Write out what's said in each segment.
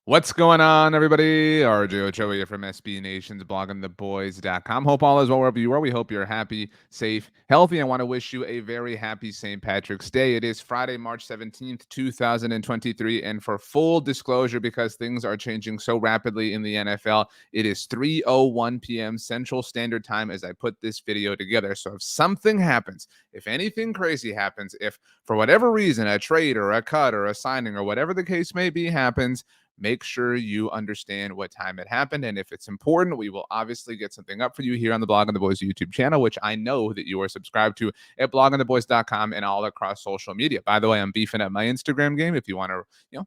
What's going on, everybody? RJ Ochoa here from SB Nation's bloggingtheboys.com. Hope all is well wherever you are. We hope you're happy, safe, healthy. I want to wish you a very happy St. Patrick's Day. It is Friday, March 17th, 2023. And for full disclosure, because things are changing so rapidly in the NFL, it is 3:01 p.m. Central Standard Time as I put this video together. So if something happens, if anything crazy happens, if for whatever reason a trade or a cut or a signing or whatever the case may be happens, make sure you understand what time it happened. And if it's important, we will obviously get something up for you here on the Blog on the Boys YouTube channel, which I know that you are subscribed to at blogontheboys.com and all across social media. By the way, I'm beefing up my Instagram game. If you want to,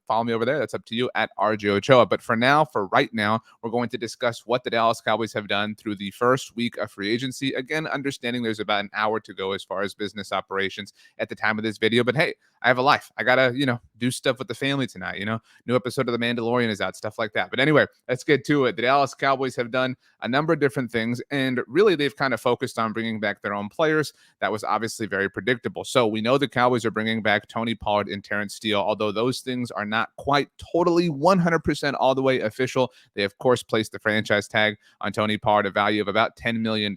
follow me over there, that's up to you at RJ Ochoa. But for right now, we're going to discuss what the Dallas Cowboys have done through the first week of free agency. Again, understanding there's about an hour to go as far as business operations at the time of this video. But hey, I have a life. I gotta, do stuff with the family tonight. New episode of The Mandalorian is out, stuff like that. But anyway, let's get to it. The Dallas Cowboys have done a number of different things, and really they've kind of focused on bringing back their own players. That was obviously very predictable. So we know the Cowboys are bringing back Tony Pollard and Terrence Steele, although those things are not quite totally 100% all the way official. They, of course, placed the franchise tag on Tony Pollard, a value of about $10 million.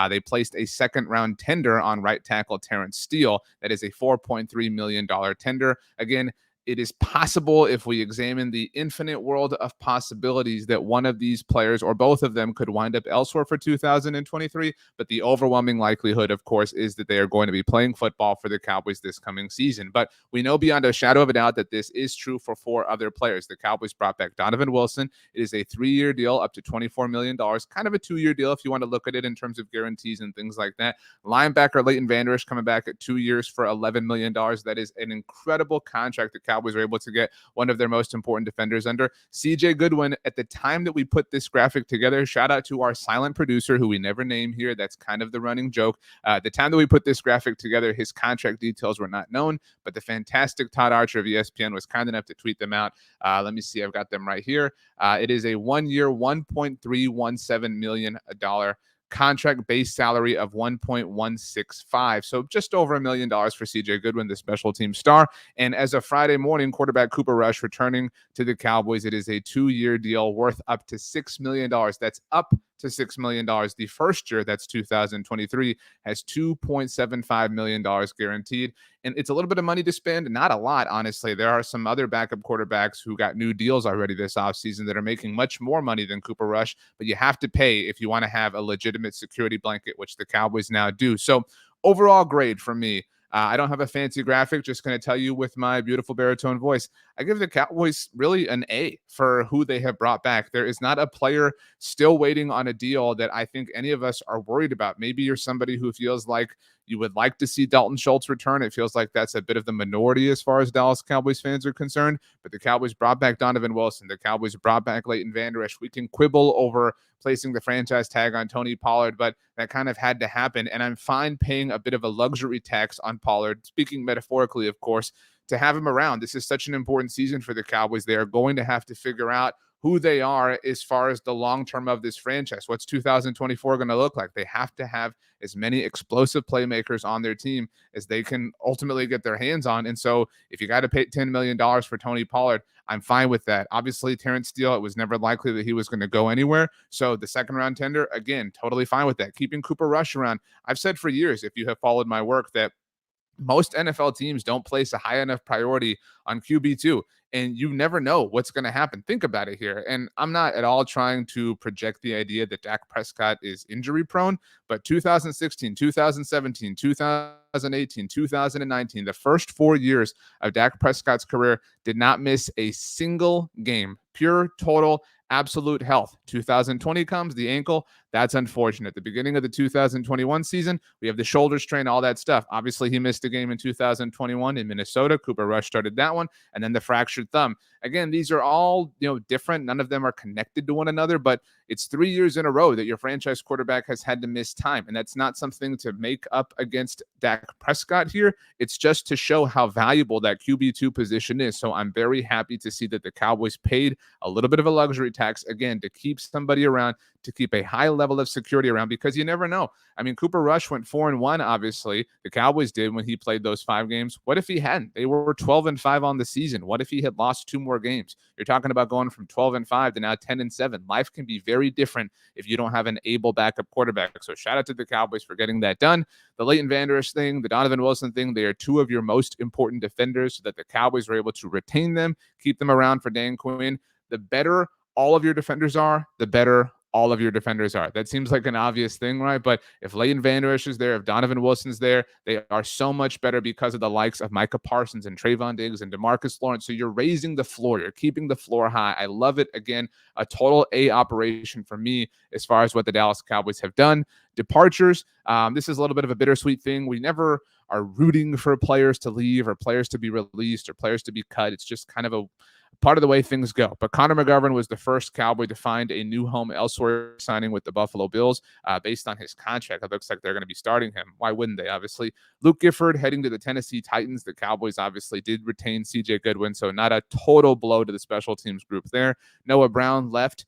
They placed a second-round tender on right tackle Terrence Steele. That is a $4.3 million tender. Again, it is possible, if we examine the infinite world of possibilities, that one of these players or both of them could wind up elsewhere for 2023. But the overwhelming likelihood, of course, is that they are going to be playing football for the Cowboys this coming season. But we know beyond a shadow of a doubt that this is true for four other players. The Cowboys brought back Donovan Wilson. It is a 3-year deal up to $24 million, kind of a 2-year deal if you want to look at it in terms of guarantees and things like that. Linebacker Leighton Vander Esch coming back at 2 years for $11 million. That is an incredible contract. The Cowboys were able to get one of their most important defenders under. CJ Goodwin, at the time that we put this graphic together, shout out to our silent producer who we never name here. That's kind of the running joke. At the time that we put this graphic together, his contract details were not known, but the fantastic Todd Archer of ESPN was kind enough to tweet them out. Let me see. I've got them right here. It is a 1-year, $1.317 million contract base salary of $1.165. So just over $1 million for CJ Goodwin, the special team star. And as of Friday morning, quarterback Cooper Rush returning to the Cowboys. It is a 2-year deal worth up to $6 million. That's up to $6 million. The first year, that's 2023, has $2.75 million guaranteed. And it's a little bit of money to spend, not a lot, honestly. There are some other backup quarterbacks who got new deals already this offseason that are making much more money than Cooper Rush, but you have to pay if you want to have a legitimate security blanket, which the Cowboys now do. So overall grade from me. I don't have a fancy graphic, just going to tell you with my beautiful baritone voice. I give the Cowboys really an A for who they have brought back. There is not a player still waiting on a deal that I think any of us are worried about. Maybe you're somebody who feels like you would like to see Dalton Schultz return. It feels like that's a bit of the minority as far as Dallas Cowboys fans are concerned. But the Cowboys brought back Donovan Wilson. The Cowboys brought back Leighton Vander Esch. We can quibble over placing the franchise tag on Tony Pollard, but that kind of had to happen. And I'm fine paying a bit of a luxury tax on Pollard, speaking metaphorically, of course, to have him around. This is such an important season for the Cowboys. They are going to have to figure out who they are as far as the long term of this franchise. What's 2024 going to look like? They have to have as many explosive playmakers on their team as they can ultimately get their hands on. And so if you got to pay $10 million for Tony Pollard, I'm fine with that. Obviously, Terrence Steele, it was never likely that he was going to go anywhere. So the second round tender, again, totally fine with that. Keeping Cooper Rush around. I've said for years, if you have followed my work, that most NFL teams don't place a high enough priority on QB2, and you never know what's going to happen. Think about it here. And I'm not at all trying to project the idea that Dak Prescott is injury prone, but 2016, 2017, 2018, 2019, the first 4 years of Dak Prescott's career did not miss a single game. Pure, total, absolute health. 2020 comes, the ankle. That's unfortunate. The beginning of the 2021 season, we have the shoulder strain, all that stuff. Obviously, he missed a game in 2021 in Minnesota. Cooper Rush started that one, and then the fractured thumb. Again, these are all different. None of them are connected to one another, but it's 3 years in a row that your franchise quarterback has had to miss time, and that's not something to make up against Dak Prescott here. It's just to show how valuable that QB2 position is. So I'm very happy to see that the Cowboys paid a little bit of a luxury tax, again, to keep somebody around, to keep a high level of security around, because you never know. I mean, Cooper Rush went 4-1, obviously. The Cowboys did when he played those 5 games. What if he hadn't? They were 12-5 on the season. What if he had lost 2 more games? You're talking about going from 12-5 to now 10-7. Life can be very different if you don't have an able backup quarterback. So shout out to the Cowboys for getting that done. The Leighton Vander Esch thing, the Donovan Wilson thing, they are two of your most important defenders, so that the Cowboys were able to retain them, keep them around for Dan Quinn. The better all of your defenders are, the better all of your defenders are. That seems like an obvious thing, right? But if Leighton Vander Esch is there, if Donovan Wilson's there, they are so much better because of the likes of Micah Parsons and Trayvon Diggs and DeMarcus Lawrence. So you're raising the floor. You're keeping the floor high. I love it. Again, a total A operation for me as far as what the Dallas Cowboys have done. Departures. This is a little bit of a bittersweet thing. We never are rooting for players to leave or players to be released or players to be cut. It's just kind of a part of the way things go. But Connor McGovern was the first Cowboy to find a new home elsewhere, signing with the Buffalo Bills based on his contract. It looks like they're going to be starting him. Why wouldn't they? Obviously, Luke Gifford heading to the Tennessee Titans. The Cowboys obviously did retain CJ Goodwin, so not a total blow to the special teams group there. Noah Brown left,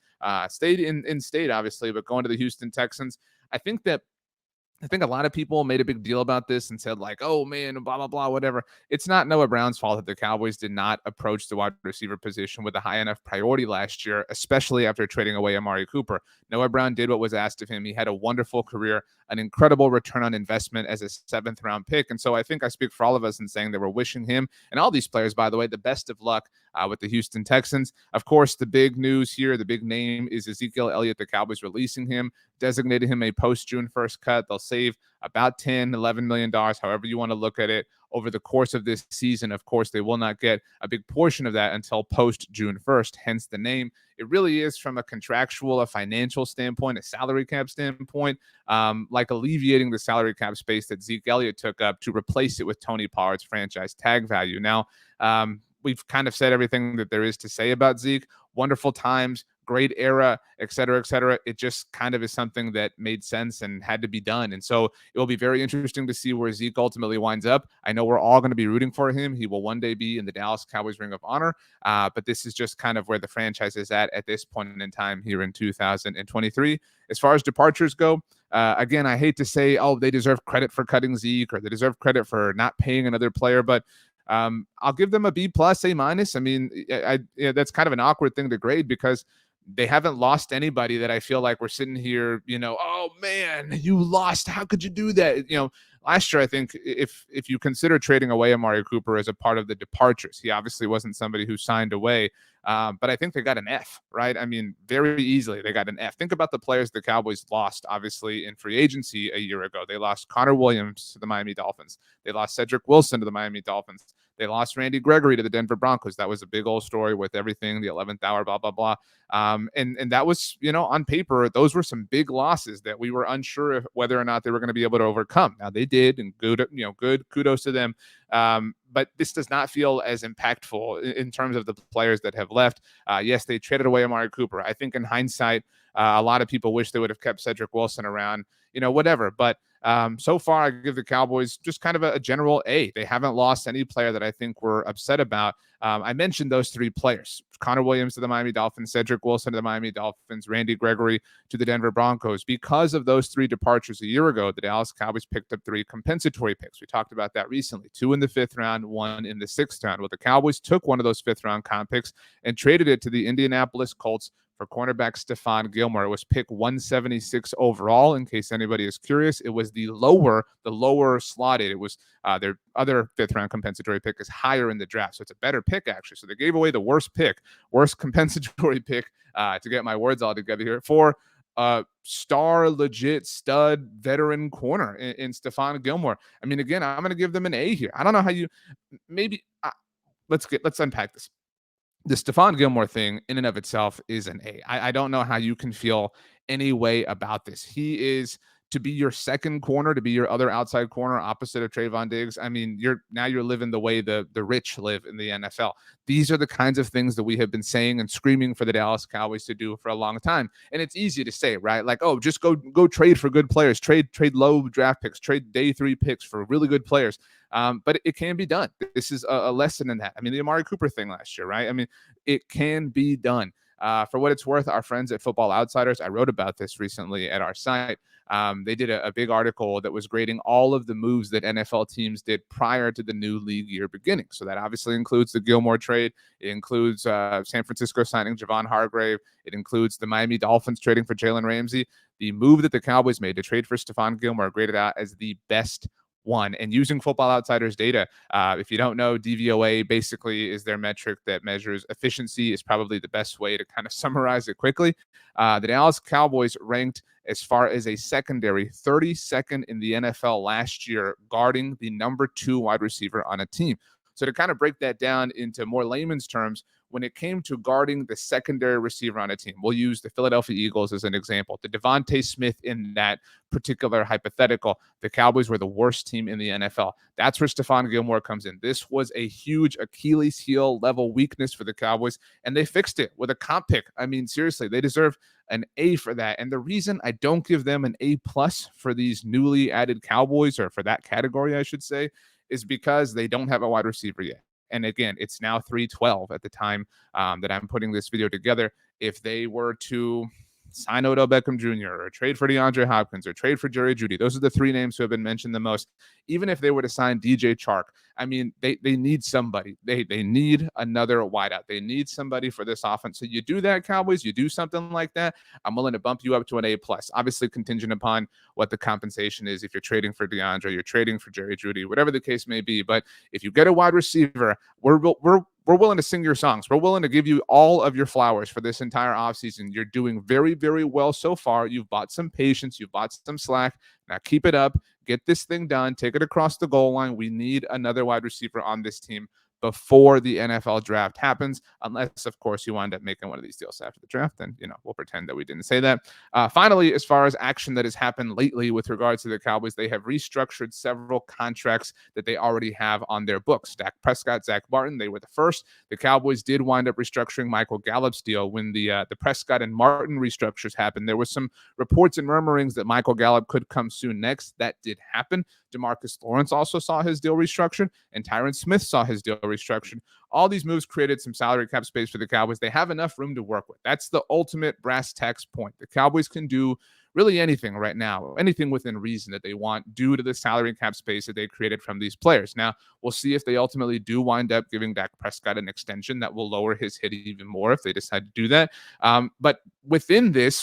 stayed in state, obviously, but going to the Houston Texans. I think a lot of people made a big deal about this and said, like, oh, man, blah, blah, blah, whatever. It's not Noah Brown's fault that the Cowboys did not approach the wide receiver position with a high enough priority last year, especially after trading away Amari Cooper. Noah Brown did what was asked of him. He had a wonderful career, an incredible return on investment as a 7th-round pick. And so I think I speak for all of us in saying that we're wishing him and all these players, by the way, the best of luck with the Houston Texans. Of course, the big news here, the big name is Ezekiel Elliott. The Cowboys releasing him, designated him a post-June 1st cut. They'll save about $10-11 million, however you want to look at it, over the course of this season. Of course, they will not get a big portion of that until post-June 1st, hence the name. It really is, from a contractual, a financial standpoint, a salary cap standpoint, like alleviating the salary cap space that Zeke Elliott took up to replace it with Tony Pollard's franchise tag value. Now, we've kind of said everything that there is to say about Zeke. Wonderful times, great era, et cetera, et cetera. It just kind of is something that made sense and had to be done. And so it will be very interesting to see where Zeke ultimately winds up. I know we're all going to be rooting for him. He will one day be in the Dallas Cowboys Ring of Honor. But this is just kind of where the franchise is at this point in time here in 2023. As far as departures go, again, I hate to say, oh, they deserve credit for cutting Zeke or they deserve credit for not paying another player, but I'll give them a B+, A-. I mean, that's kind of an awkward thing to grade because they haven't lost anybody that I feel like we're sitting here, oh man, you lost. How could you do that? Last year, I think if you consider trading away Amari Cooper as a part of the departures, he obviously wasn't somebody who signed away. But I think they got an F, right? I mean, very easily they got an F. Think about the players the Cowboys lost, obviously, in free agency a year ago. They lost Connor Williams to the Miami Dolphins. They lost Cedric Wilson to the Miami Dolphins. They lost Randy Gregory to the Denver Broncos. That was a big old story with everything, the 11th hour, blah, blah, blah. And that was, on paper, those were some big losses that we were unsure of whether or not they were going to be able to overcome. Now they did, and good kudos to them. But this does not feel as impactful in terms of the players that have left. Yes, they traded away Amari Cooper. I think in hindsight, a lot of people wish they would have kept Cedric Wilson around, whatever. But so far, I give the Cowboys just kind of a general A. They haven't lost any player that I think we're upset about. I mentioned those 3 players: Connor Williams to the Miami Dolphins, Cedric Wilson to the Miami Dolphins, Randy Gregory to the Denver Broncos. Because of those 3 departures a year ago, the Dallas Cowboys picked up 3 compensatory picks. We talked about that recently: 2 in the 5th round, 1 in the 6th round. Well, the Cowboys took one of those 5th round comp picks and traded it to the Indianapolis Colts for cornerback Stephon Gilmore. It was pick 176 overall, in case anybody is curious. It was the lower slotted. It was their other 5th round compensatory pick is higher in the draft. So it's a better pick, actually. So they gave away the worst compensatory pick, to get my words all together here, for star, legit, stud, veteran corner in Stephon Gilmore. I mean, again, I'm going to give them an A here. I don't know how you maybe let's unpack this. The Stephon Gilmore thing in and of itself is an A. I don't know how you can feel any way about this. He is to be your second corner, to be your other outside corner opposite of Trayvon Diggs. I mean, you're living the way the rich live in the NFL. These are the kinds of things that we have been saying and screaming for the Dallas Cowboys to do for a long time. And it's easy to say, right? Like, oh, just go trade for good players, trade low draft picks, trade day 3 picks for really good players. But it can be done. This is a lesson in that. I mean, the Amari Cooper thing last year, right? I mean, it can be done. For what it's worth, our friends at Football Outsiders, I wrote about this recently at our site. They did a big article that was grading all of the moves that NFL teams did prior to the new league year beginning. So that obviously includes the Gilmore trade. It includes San Francisco signing Javon Hargrave. It includes the Miami Dolphins trading for Jalen Ramsey. The move that the Cowboys made to trade for Stephon Gilmore graded out as the best one. And using Football Outsiders data, if you don't know, DVOA basically is their metric that measures efficiency, is probably the best way to kind of summarize it quickly. The Dallas Cowboys ranked as far as a secondary 32nd in the NFL last year, guarding the number 2 wide receiver on a team. So to kind of break that down into more layman's terms, when it came to guarding the secondary receiver on a team, we'll use the Philadelphia Eagles as an example. The Devontae Smith in that particular hypothetical, the Cowboys were the worst team in the NFL. That's where Stephon Gilmore comes in. This was a huge Achilles heel level weakness for the Cowboys, and they fixed it with a comp pick. I mean, seriously, they deserve an A for that. And the reason I don't give them an A plus for these newly added Cowboys, or for that category, I should say, is because they don't have a wide receiver yet. And again, it's now 3:12 at the time that I'm putting this video together. If they were to sign Odell Beckham Jr. or trade for DeAndre Hopkins or trade for Jerry Jeudy, those are the 3 names who have been mentioned the most. Even if they were to sign DJ Chark, I mean, they need somebody. They need another wideout. They need somebody for this offense. So you do that, Cowboys. You do something like that, I'm willing to bump you up to an A plus. Obviously, contingent upon what the compensation is. If you're trading for DeAndre, you're trading for Jerry Jeudy, whatever the case may be. But if you get a wide receiver, we're willing to sing your songs. We're willing to give you all of your flowers for this entire offseason. You're doing very, very well so far. You've bought some patience. You've bought some slack. Now keep it up. Get this thing done. Take it across the goal line. We need another wide receiver on this team before the NFL draft happens, unless, of course, you wind up making one of these deals after the draft. Then, we'll pretend that we didn't say that. Finally, as far as action that has happened lately with regards to the Cowboys, they have restructured several contracts that they already have on their books. Dak Prescott, Zach Martin, they were the first. The Cowboys did wind up restructuring Michael Gallup's deal when the Prescott and Martin restructures happened. There was some reports and murmurings that Michael Gallup could come soon next. That did happen. DeMarcus Lawrence also saw his deal restructured, and Tyron Smith saw his deal restructured. All these moves created some salary cap space for the Cowboys. They have enough room to work with. That's the ultimate brass tacks point. The Cowboys can do really anything right now, anything within reason that they want due to the salary cap space that they created from these players. Now, we'll see if they ultimately do wind up giving Dak Prescott an extension that will lower his hit even more if they decide to do that. But within these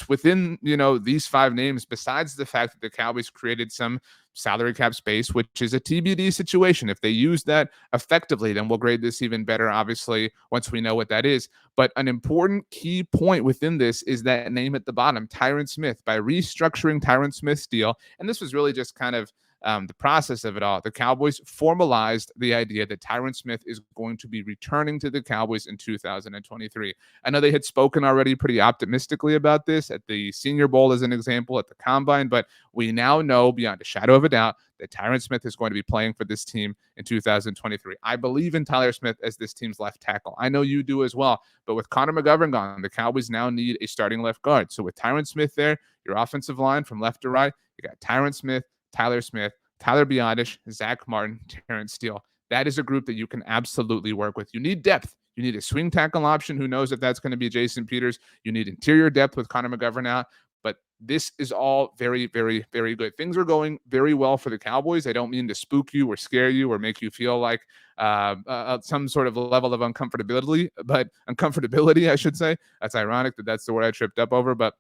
5 names, besides the fact that the Cowboys created some salary cap space, which is a TBD situation. If they use that effectively, then we'll grade this even better, obviously, once we know what that is. But an important key point within this is that name at the bottom, Tyron Smith. By restructuring Tyron Smith's deal, and this was really just kind of the process of it all, the Cowboys formalized the idea that Tyron Smith is going to be returning to the Cowboys in 2023. I know they had spoken already pretty optimistically about this at the Senior Bowl as an example, at the Combine, but we now know beyond a shadow of a doubt that Tyron Smith is going to be playing for this team in 2023. I believe in Tyler Smith as this team's left tackle. I know you do as well. But with Connor McGovern gone, the Cowboys now need a starting left guard. So with Tyron Smith there, your offensive line from left to right, you got Tyron Smith, Tyler Smith, Tyler Biondish, Zach Martin, Terrence Steele. That is a group that you can absolutely work with. You need depth. You need a swing tackle option. Who knows if that's going to be Jason Peters? You need interior depth with Connor McGovern out. But this is all very, very, very good. Things are going very well for the Cowboys. I don't mean to spook you or scare you or make you feel like some sort of level of uncomfortability, I should say. That's ironic that that's the word I tripped up over, but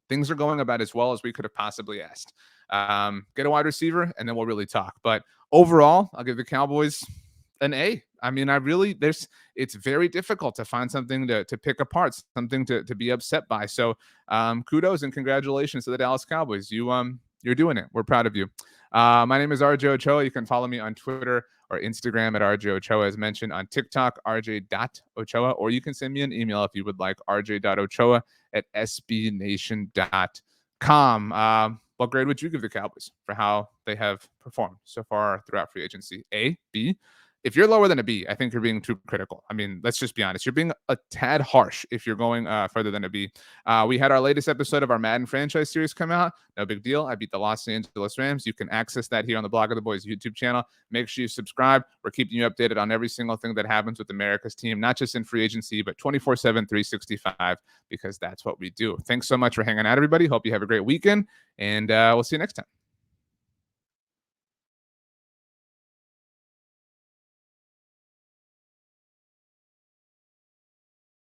things are going about as well as we could have possibly asked. Get a wide receiver, and then we'll really talk. But overall, I'll give the Cowboys an A. I mean, it's very difficult to find something to pick apart, something to be upset by. So kudos and congratulations to the Dallas Cowboys. You're doing it. We're proud of you. My name is RJ Ochoa. You can follow me on Twitter or Instagram at RJ Ochoa, as mentioned, on TikTok, rj.ochoa, or you can send me an email if you would like, rj.ochoa@sbnation.com. What grade would you give the Cowboys for how they have performed so far throughout free agency? A, B, if you're lower than a B, I think you're being too critical. I mean, let's just be honest. You're being a tad harsh if you're going further than a B. We had our latest episode of our Madden franchise series come out. No big deal. I beat the Los Angeles Rams. You can access that here on the Blog of the Boys YouTube channel. Make sure you subscribe. We're keeping you updated on every single thing that happens with America's team, not just in free agency, but 24/7, 365, because that's what we do. Thanks so much for hanging out, everybody. Hope you have a great weekend, and we'll see you next time.